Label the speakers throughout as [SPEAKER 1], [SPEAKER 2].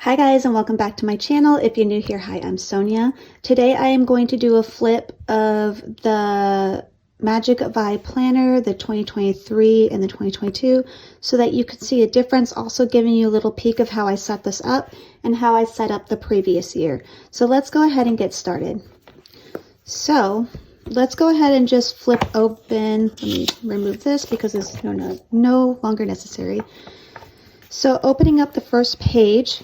[SPEAKER 1] Hi guys, and welcome back to my channel. If you're new here, hi, I'm Sonia. Today I am going to do a flip of the Magic of I planner, the 2023 and the 2022, so that you can see a difference, also giving you a little peek of how I set this up and how I set up the previous year. So let's go ahead and get started. So let's go ahead and just flip open. Let me remove this because it's no longer necessary. So opening up the first page,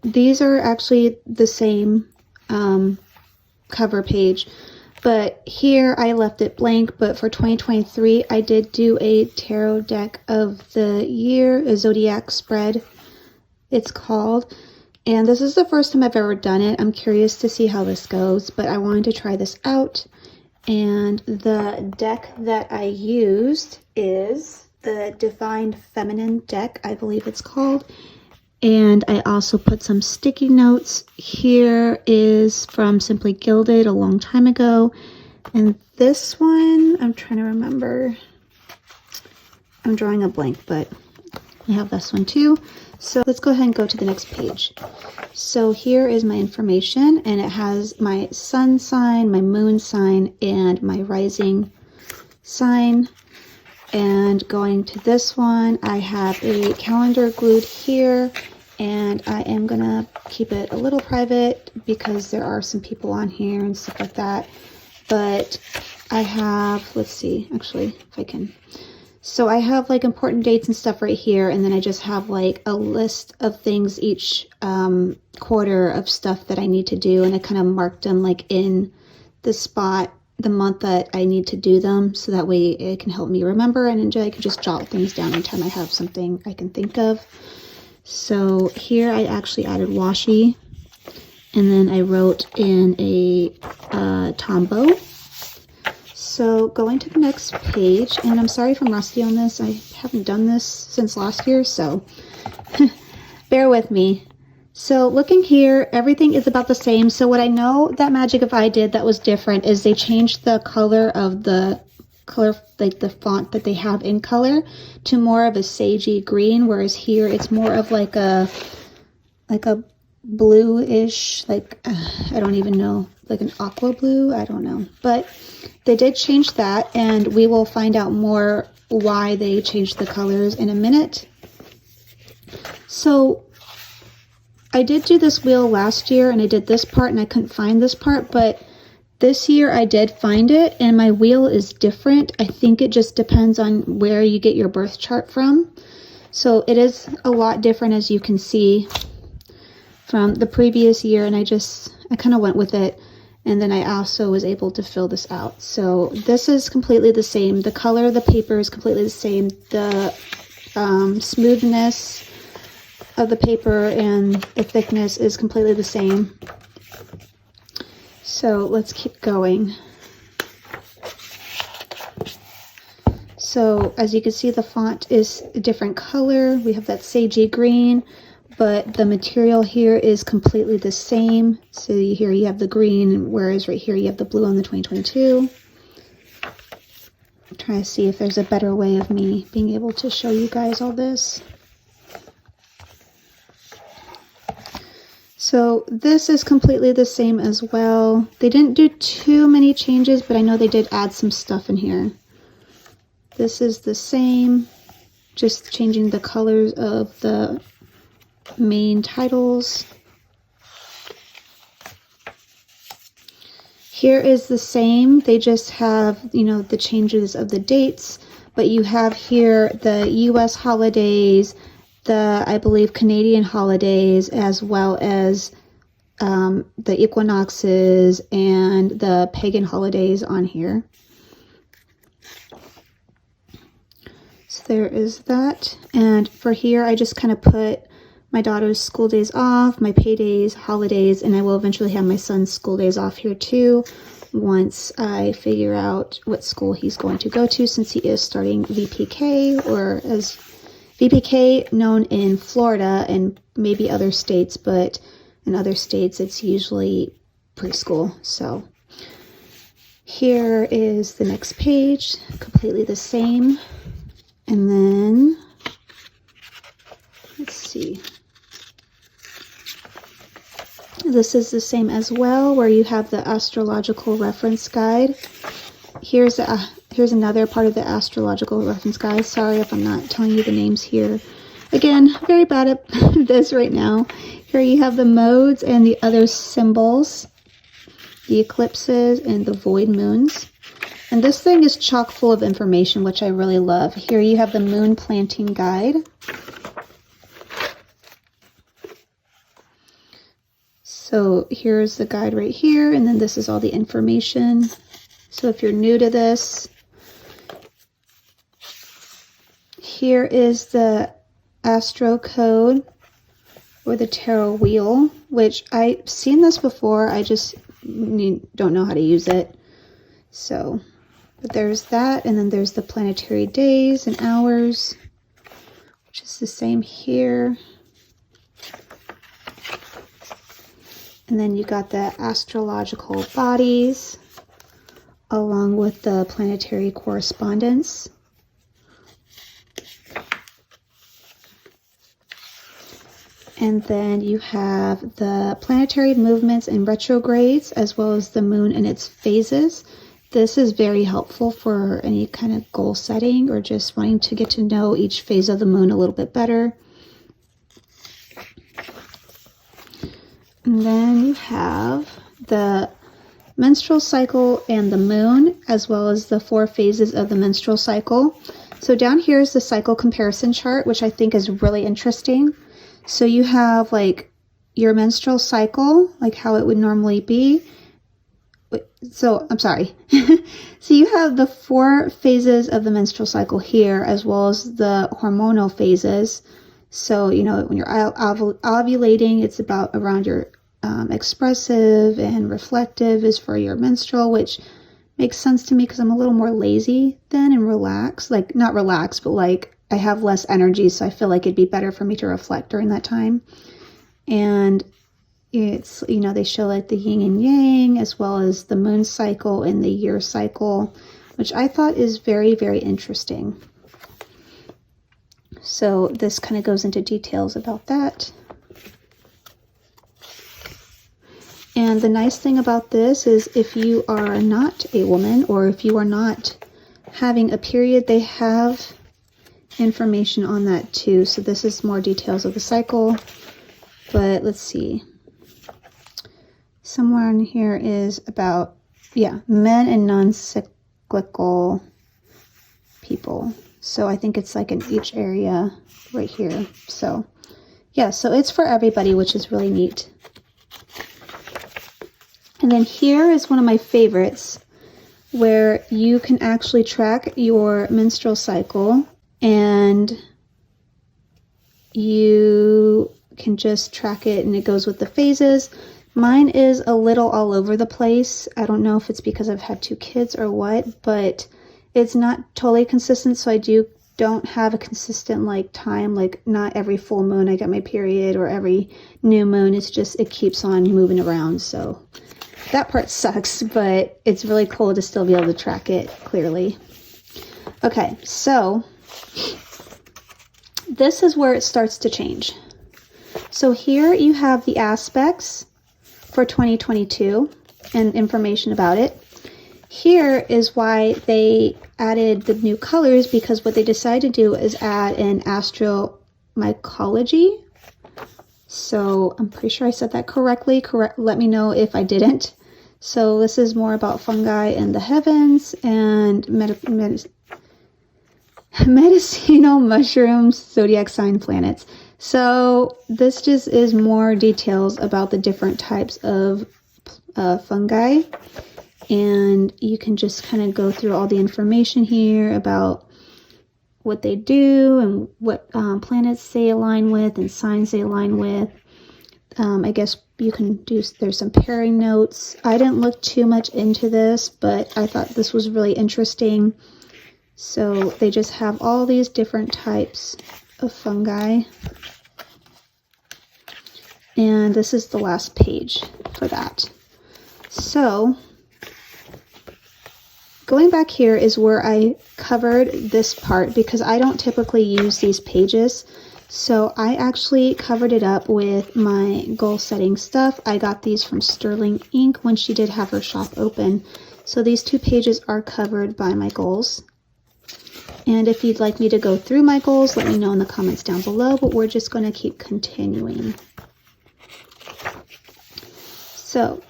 [SPEAKER 1] these are actually the same cover page, but here I left it blank. But for 2023, I did do a tarot deck of the year, a zodiac spread, it's called. And this is the first time I've ever done it. I'm curious to see how this goes, but I wanted to try this out. And the deck that I used is the Divine Feminine deck, I believe it's called. And I also put some sticky notes. Here is from Simply Gilded a long time ago. And this one, I'm trying to remember. I'm drawing a blank, but I have this one too. So let's go ahead and go to the next page. So here is my information, and it has my sun sign, my moon sign, and my rising sign. And going to this one, I have a calendar glued here, and I am gonna keep it a little private because there are some people on here and stuff like that. But I have, let's see, actually, if I can. So I have like important dates and stuff right here, and then I just have like a list of things each quarter of stuff that I need to do, and I kind of marked them like in the spot, the month that I need to do them, so that way it can help me remember, and I can just jot things down anytime I have something I can think of. So here I actually added washi, and then I wrote in a Tombow. So going to the next page, and I'm sorry if I'm rusty on this, I haven't done this since last year, so bear with me. So looking here, everything is about the same. So what I know that Magic of I did that was different is they changed the color of the like the font that they have in color to more of a sagey green, whereas here it's more of like a bluish, like I don't even know, like an aqua blue, I don't know. But they did change that, and we will find out more why they changed the colors in a minute. So I did do this wheel last year, and I did this part, and I couldn't find this part, but this year I did find it, and my wheel is different. I think it just depends on where you get your birth chart from. So it is a lot different, as you can see, from the previous year, and I kind of went with it, and then I also was able to fill this out. So this is completely the same. The color of the paper is completely the same. The smoothness of the paper and the thickness is completely the same. So let's keep going. So as you can see, the font is a different color. We have that sagey green, but the material here is completely the same. So here you have the green, whereas right here you have the blue on the 2022. I'm trying to see if there's a better way of me being able to show you guys all this. So this is completely the same as well. They didn't do too many changes, but I know they did add some stuff in here. This is the same, just changing the colors of the main titles. Here is the same. They just have, the changes of the dates, but you have here the US holidays, I believe Canadian holidays, as well as the equinoxes and the pagan holidays on here. So there is that. And for here, I just kind of put my daughter's school days off, my paydays, holidays, and I will eventually have my son's school days off here too, once I figure out what school he's going to go to, since he is starting VPK, or as VPK known in Florida and maybe other states, but in other states it's usually preschool. So here is the next page, completely the same. And then let's see. see. This is the same as well, where you have the astrological reference guide. Here's another part of the astrological reference guide. Sorry if I'm not telling you the names here. Again, very bad at this right now. Here you have the modes and the other symbols, the eclipses and the void moons. And this thing is chock full of information, which I really love. Here you have the moon planting guide. So here's the guide right here, and then this is all the information. So if you're new to this, here is the Astro Code or the Tarot Wheel, which I've seen this before. I just don't know how to use it. So, but there's that, and then there's the planetary days and hours, which is the same here. And then you got the astrological bodies along with the planetary correspondence. And then you have the planetary movements and retrogrades, as well as the moon and its phases. This is very helpful for any kind of goal setting or just wanting to get to know each phase of the moon a little bit better. And then you have the menstrual cycle and the moon, as well as the 4 phases of the menstrual cycle. So down here is the cycle comparison chart, which I think is really interesting. So you have like your menstrual cycle, like how it would normally be. So I'm sorry. So you have the 4 phases of the menstrual cycle here, as well as the hormonal phases. So, you know, when you're ovulating, it's about around your expressive, and reflective is for your menstrual, which makes sense to me because I'm a little more lazy then and relaxed. Like, not relaxed, but like I have less energy, so I feel like it'd be better for me to reflect during that time. And it's, you know, they show like the yin and yang, as well as the moon cycle and the year cycle, which I thought is very, very interesting. So this kind of goes into details about that. And the nice thing about this is if you are not a woman, or if you are not having a period, they have information on that too. So this is more details of the cycle, but let's see. Somewhere in here is about, yeah, men and non-cyclical people. So I think it's like in each area right here. So yeah, so it's for everybody, which is really neat. And then here is one of my favorites, where you can actually track your menstrual cycle, and you can just track it, and it goes with the phases. Mine is a little all over the place. I don't know if it's because I've had 2 kids or what, but it's not totally consistent. So I don't have a consistent like time, like not every full moon I get my period, or every new moon. It's just, it keeps on moving around. So that part sucks, but it's really cool to still be able to track it clearly. Okay, so this is where it starts to change. So here you have the aspects for 2022 and information about it. Here is why they added the new colors, because what they decided to do is add an astromycology. So I'm pretty sure I said that correctly. Let me know if I didn't. So this is more about fungi and the heavens, and medicinal mushrooms, zodiac sign planets. So this just is more details about the different types of fungi. And you can just kind of go through all the information here about what they do and what planets they align with and signs they align with. I guess you can do, there's some pairing notes. I didn't look too much into this, but I thought this was really interesting. So they just have all these different types of fungi. And this is the last page for that. So going back here is where I covered this part, because I don't typically use these pages. So I actually covered it up with my goal setting stuff. I got these from Sterling Ink when she did have her shop open. So these 2 pages are covered by my goals. And if you'd like me to go through my goals, let me know in the comments down below, but we're just going to keep continuing. So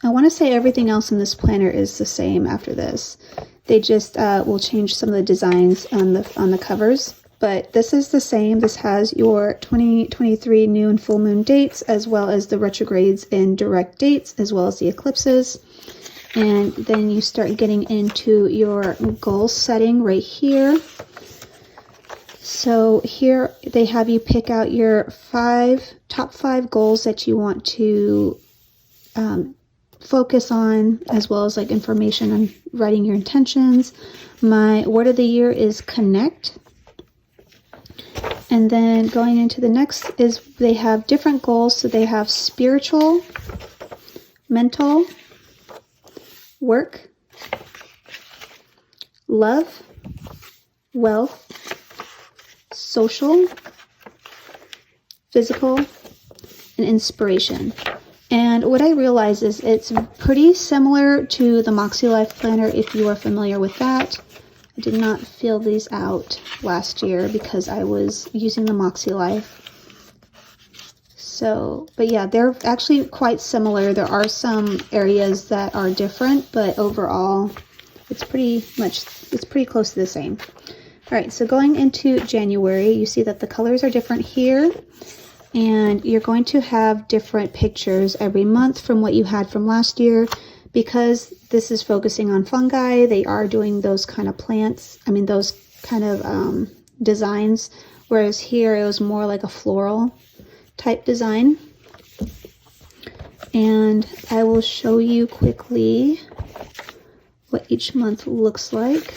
[SPEAKER 1] I want to say everything else in this planner is the same after this. They just will change some of the designs on the covers. But this is the same. This has your 2023 new and full moon dates, as well as the retrogrades and direct dates, as well as the eclipses. And then you start getting into your goal setting right here. So here they have you pick out your top 5 goals that you want to focus on, as well as like information on writing your intentions. My word of the year is connect. And then going into the next is they have different goals. So they have spiritual, mental, work, love, wealth, social, physical, and inspiration. And what I realize is it's pretty similar to the Moxie Life Planner if you are familiar with that. I did not fill these out last year because I was using the Moxie Life. So, but yeah, they're actually quite similar. There are some areas that are different, but overall, it's pretty close to the same. All right, so going into January, you see that the colors are different here, and you're going to have different pictures every month from what you had from last year. Because this is focusing on fungi, they are doing those kind of plants, those kind of designs, whereas here it was more like a floral type design. And I will show you quickly what each month looks like.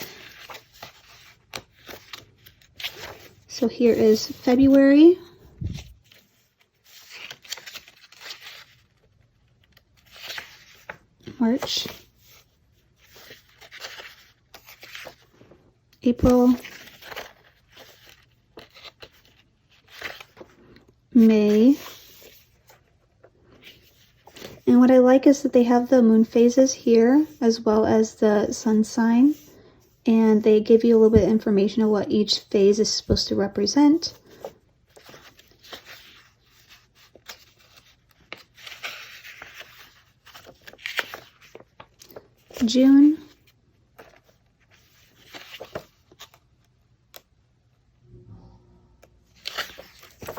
[SPEAKER 1] So here is February. March, April, May, and what I like is that they have the moon phases here as well as the sun sign, and they give you a little bit of information of what each phase is supposed to represent. June,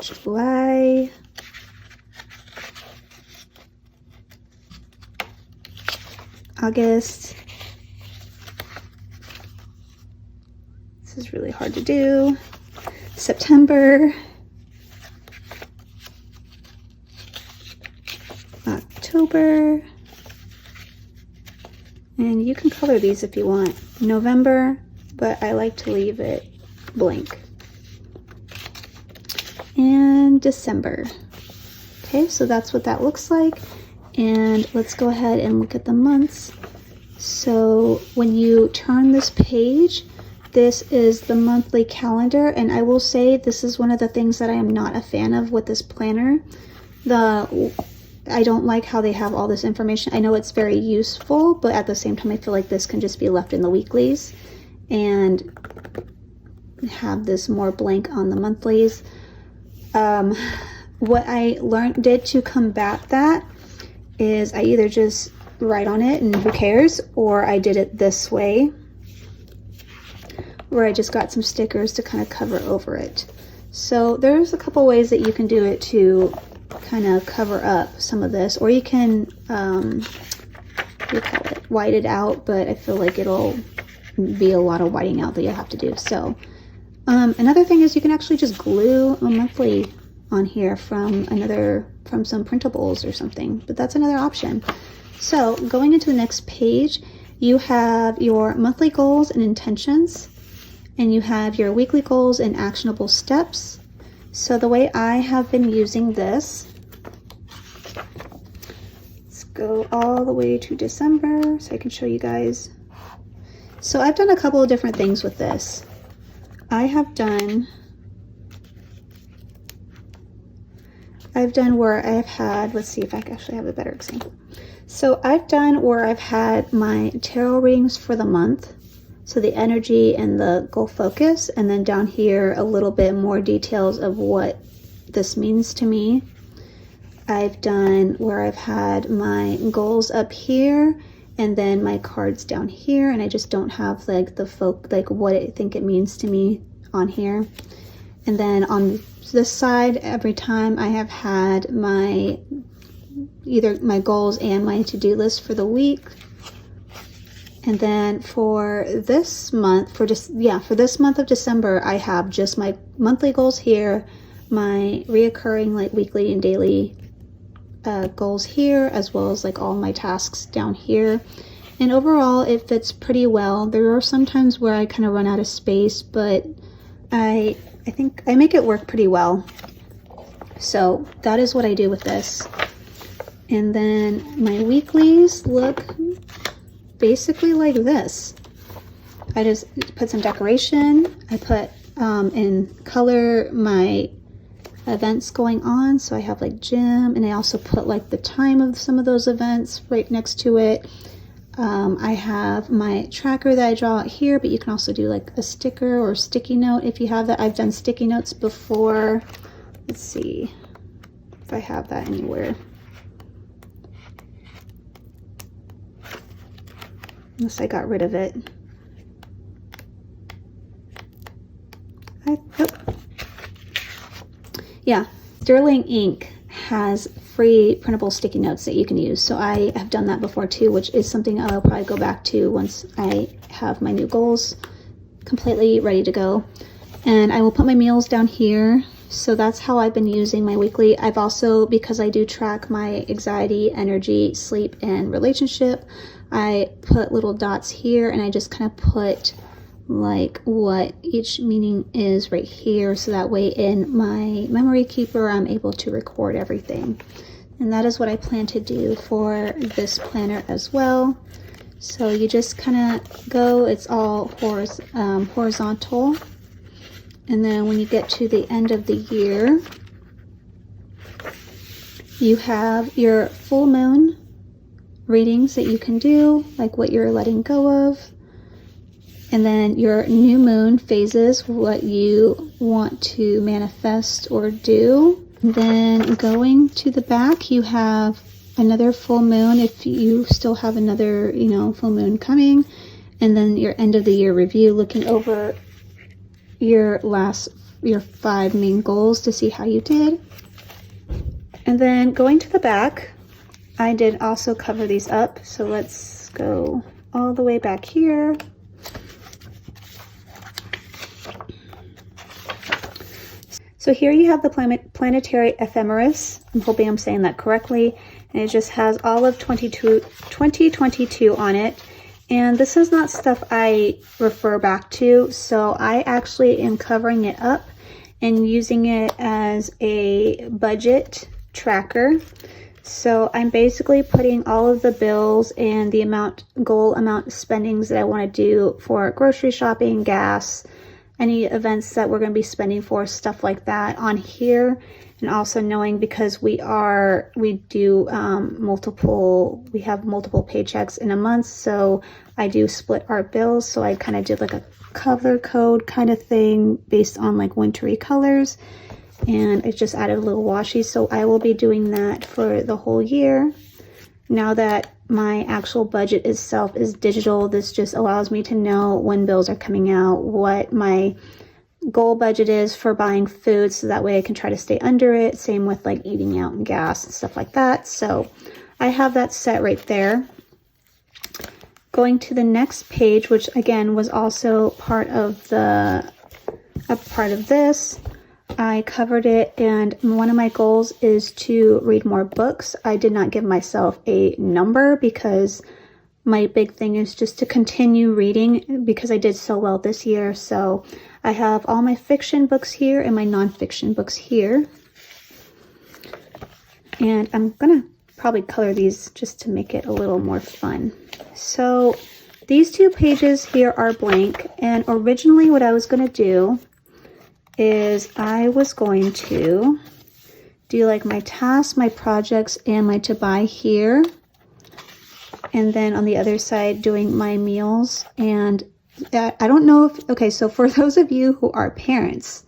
[SPEAKER 1] July, August. This is really hard to do. September, October. And you can color these if you want. November, but I like to leave it blank. And December. Okay, so that's what that looks like. And let's go ahead and look at the months. So when you turn this page, this is the monthly calendar. And I will say this is one of the things that I am not a fan of with this planner. I don't like how they have all this information. I know it's very useful, but at the same time, I feel like this can just be left in the weeklies and have this more blank on the monthlies. What I did to combat that is I either just write on it and who cares, or I did it this way, where I just got some stickers to kind of cover over it. So there's a couple ways that you can do it to kind of cover up some of this, or you can white it out, but I feel like it'll be a lot of whiting out that you'll have to do. So another thing is you can actually just glue a monthly on here from some printables or something, but that's another option. So going into the next page, you have your monthly goals and intentions, and you have your weekly goals and actionable steps. So the way I have been using this, let's go all the way to December so I can show you guys. So I've done a couple of different things with this. I have done I've done where I've had, let's see if I actually have a better example. So I've done where I've had my tarot readings for the month. So the energy and the goal focus, and then down here a little bit more details of what this means to me. I've done where I've had my goals up here and then my cards down here, and I just don't have like the like what I think it means to me on here. And then on this side, every time I have had my either my goals and my to-do list for the week. And then for this month, for this month of December, I have just my monthly goals here, my reoccurring like weekly and daily goals here, as well as like all my tasks down here. And overall, it fits pretty well. There are some times where I kind of run out of space, but I think I make it work pretty well. So that is what I do with this. And then my weeklies look basically like this. I just put some decoration. I put in color my events going on. So I have like gym, and I also put like the time of some of those events right next to it. I have my tracker that I draw out here, but you can also do like a sticker or sticky note if you have that. I've done sticky notes before. Let's see if I have that anywhere. Unless I got rid of it. Yeah, Sterling Ink has free printable sticky notes that you can use. So I have done that before too, which is something I'll probably go back to once I have my new goals completely ready to go. And I will put my meals down here. So that's how I've been using my weekly. I've also, because I do track my anxiety, energy, sleep, and relationship, I put little dots here, and I just kind of put like what each meaning is right here, so that way in my memory keeper I'm able to record everything. And that is what I plan to do for this planner as well. So you just kind of go, it's all horizontal, and then when you get to the end of the year, you have your full moon readings that you can do, like what you're letting go of. And then your new moon phases, what you want to manifest or do. And then going to the back, you have another full moon if you still have another, full moon coming. And then your end of the year review, looking over your 5 main goals to see how you did. And then going to the back, I did also cover these up. So let's go all the way back here. So here you have the planetary ephemeris. I'm hoping I'm saying that correctly. And it just has all of 2022 on it. And this is not stuff I refer back to. So I actually am covering it up and using it as a budget tracker. So I'm basically putting all of the bills and the goal amount spendings that I want to do for grocery shopping, gas, any events that we're going to be spending for, stuff like that on here. And also knowing, because we have multiple paychecks in a month, so I do split our bills. So I kind of did like a color code kind of thing based on like wintry colors, and I just added a little washi. So I will be doing that for the whole year. Now that my actual budget itself is digital, this just allows me to know when bills are coming out, what my goal budget is for buying food, so that way I can try to stay under it. Same with like eating out and gas and stuff like that. So I have that set right there. Going to the next page, which again was also part of this, I covered it, and one of my goals is to read more books. I did not give myself a number because my big thing is just to continue reading, because I did so well this year. So I have all my fiction books here and my nonfiction books here. And I'm gonna probably color these just to make it a little more fun. So these 2 pages here are blank, and originally what I was gonna do is I was going to do like my tasks, my projects, and my to buy here. And then on the other side, doing my meals. And I don't know if, okay, so for those of you who are parents,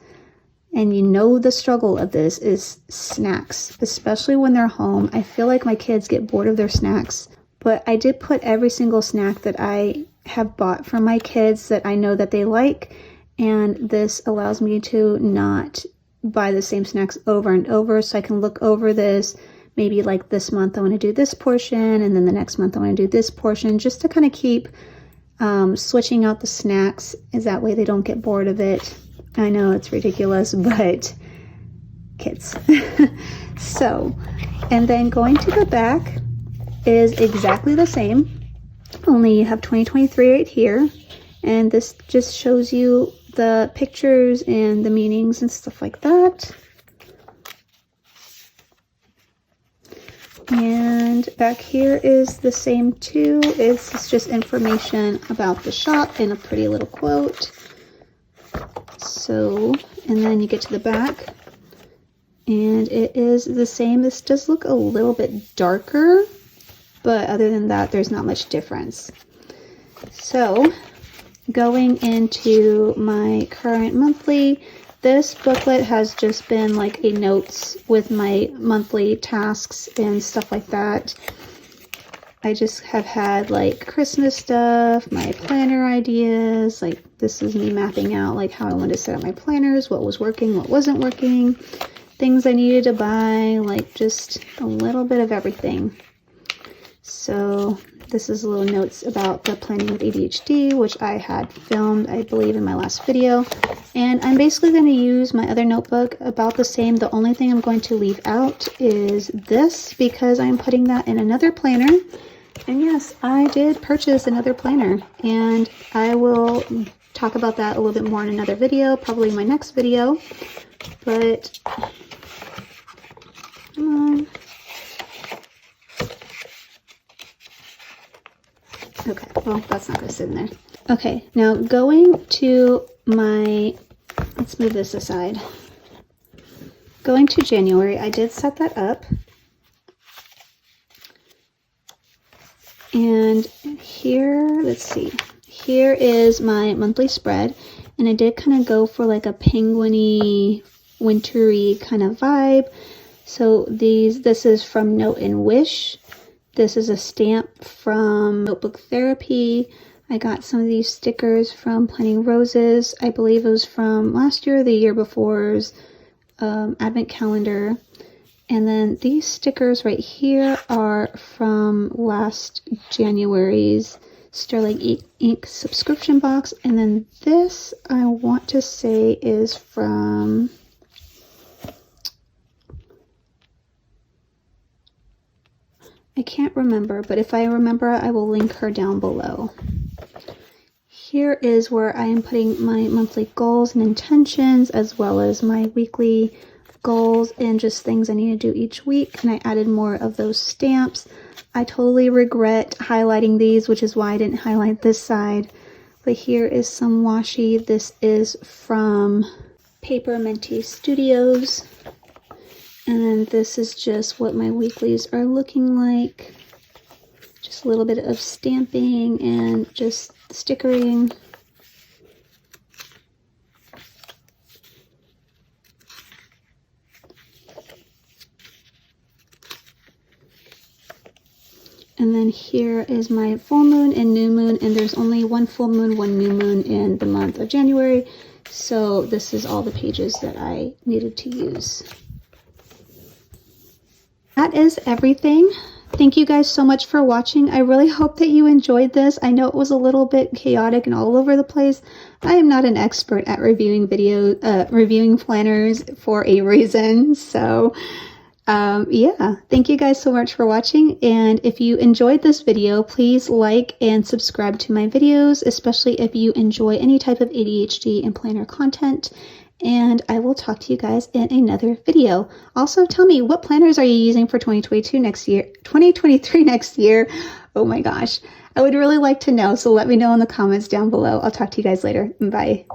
[SPEAKER 1] and you know the struggle of this is snacks, especially when they're home. I feel like my kids get bored of their snacks, but I did put every single snack that I have bought for my kids that I know that they like, and this allows me to not buy the same snacks over and over, so I can look over this. Maybe like this month I want to do this portion, and then the next month I want to do this portion, just to kind of keep switching out the snacks, is that way they don't get bored of it. I know it's ridiculous, but kids. So, and then going to the back is exactly the same, only you have 2023 right here, and this just shows you the pictures and the meanings and stuff like that. And back here is the same too. It's just information about the shop and a pretty little quote. So, and then you get to the back and it is the same. This does look a little bit darker, but other than that, there's not much difference. So going into my current monthly, this booklet has just been like a notes with my monthly tasks and stuff like that. I just have had like Christmas stuff, my planner ideas, like this is me mapping out like how I want to set up my planners, what was working, what wasn't working, things I needed to buy, like just a little bit of everything. So this is little notes about the planning with ADHD, which I had filmed, I believe, in my last video. And I'm basically going to use my other notebook about the same. The only thing I'm going to leave out is this, because I'm putting that in another planner. And yes, I did purchase another planner, and I will talk about that a little bit more in another video, probably my next video. But come on. Okay, well, that's not going to sit in there. Okay, now going to my, let's move this aside. Going to January, I did set that up. And here, let's see, here is my monthly spread. And I did kind of go for like a penguin-y, wintry kind of vibe. So this is from Note and Wish. This is a stamp from Notebook Therapy. I got some of these stickers from Planting Roses. I believe it was from last year or the year before's advent calendar. And then these stickers right here are from last January's Sterling Ink subscription box. And then this, I want to say, is from... I can't remember, but if I remember, I will link her down below. Here is where I am putting my monthly goals and intentions, as well as my weekly goals and just things I need to do each week. And I added more of those stamps. I totally regret highlighting these, which is why I didn't highlight this side. But here is some washi. This is from Paper Minty Studios. And then this is just what my weeklies are looking like. Just a little bit of stamping and just stickering. And then here is my full moon and new moon, and there's only one full moon, one new moon in the month of January. So this is all the pages that I needed to use. That is everything. Thank you guys so much for watching. I really hope that you enjoyed this. I know it was a little bit chaotic and all over the place. I am not an expert at reviewing reviewing planners for a reason. So yeah, thank you guys so much for watching. And if you enjoyed this video, please like and subscribe to my videos, especially if you enjoy any type of ADHD and planner content. And I will talk to you guys in another video. Also, tell me, what planners are you using for 2022 next year, 2023 next year? Oh my gosh, I would really like to know. So let me know in the comments down below. I'll talk to you guys later. Bye.